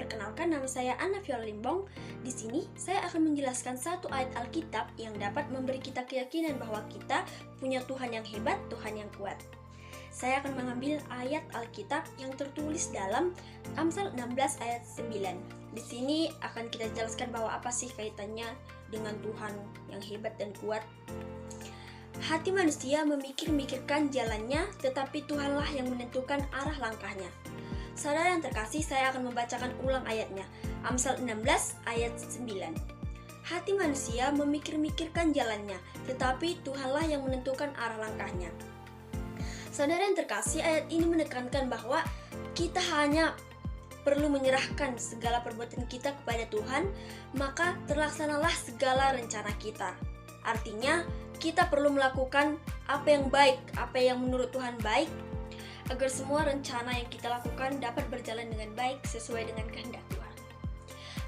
Perkenalkan, nama saya Anna Viola Limbong. Di sini saya akan menjelaskan satu ayat Alkitab yang dapat memberi kita keyakinan bahwa kita punya Tuhan yang hebat, Tuhan yang kuat. Saya akan mengambil ayat Alkitab yang tertulis dalam Amsal 16 ayat 9. Di sini akan kita jelaskan bahwa apa sih kaitannya dengan Tuhan yang hebat dan kuat. Hati manusia memikir-mikirkan jalannya, tetapi Tuhanlah yang menentukan arah langkahnya. Saudara yang terkasih, saya akan membacakan ulang ayatnya. Amsal 16 ayat 9. Hati manusia memikir-mikirkan jalannya, tetapi Tuhanlah yang menentukan arah langkahnya. Saudara yang terkasih, ayat ini menekankan bahwa kita hanya perlu menyerahkan segala perbuatan kita kepada Tuhan, maka terlaksanalah segala rencana kita. Artinya, kita perlu melakukan apa yang baik, apa yang menurut Tuhan baik, agar semua rencana yang kita lakukan dapat berjalan dengan baik sesuai dengan kehendak Tuhan.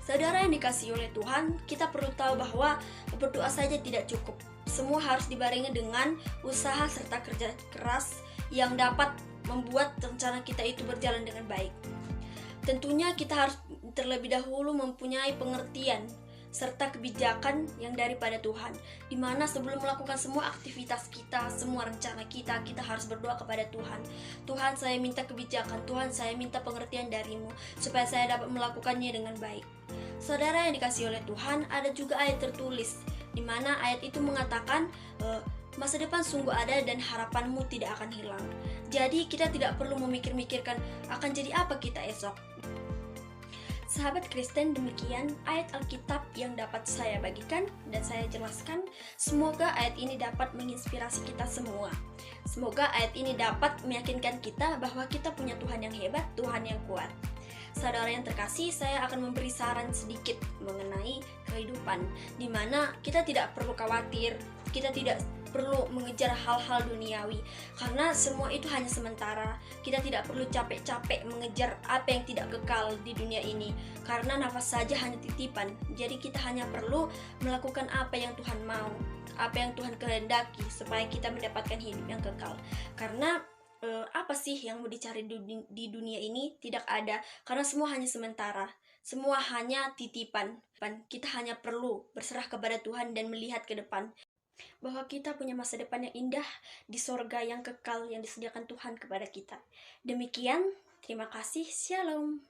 Saudara yang dikasihi oleh Tuhan, kita perlu tahu bahwa berdoa saja tidak cukup. Semua harus dibarengi dengan usaha serta kerja keras yang dapat membuat rencana kita itu berjalan dengan baik. Tentunya kita harus terlebih dahulu mempunyai pengertian serta kebijakan yang daripada Tuhan, di mana sebelum melakukan semua aktivitas kita, semua rencana kita harus berdoa kepada Tuhan. Tuhan, saya minta kebijakan, Tuhan, saya minta pengertian darimu, supaya saya dapat melakukannya dengan baik. Saudara yang dikasihi oleh Tuhan, ada juga ayat tertulis, di mana ayat itu mengatakan, masa depan sungguh ada dan harapanmu tidak akan hilang. Jadi kita tidak perlu memikir-mikirkan akan jadi apa kita esok. Sahabat Kristen, demikian ayat Alkitab yang dapat saya bagikan dan saya jelaskan. Semoga ayat ini dapat menginspirasi kita semua. Semoga ayat ini dapat meyakinkan kita bahwa kita punya Tuhan yang hebat, Tuhan yang kuat. Saudara yang terkasih, saya akan memberi saran sedikit mengenai kehidupan, di mana kita tidak perlu khawatir, kita tidak perlu mengejar hal-hal duniawi, karena semua itu hanya sementara. Kita tidak perlu capek-capek mengejar apa yang tidak kekal di dunia ini, karena nafas saja hanya titipan. Jadi kita hanya perlu melakukan apa yang Tuhan mau, apa yang Tuhan kehendaki, supaya kita mendapatkan hidup yang kekal. Karena apa sih yang mau dicari di dunia ini? Tidak ada, karena semua hanya sementara, semua hanya titipan. Kita hanya perlu berserah kepada Tuhan dan melihat ke depan, bahwa kita punya masa depan yang indah di sorga yang kekal yang disediakan Tuhan kepada kita. Demikian, terima kasih, Shalom.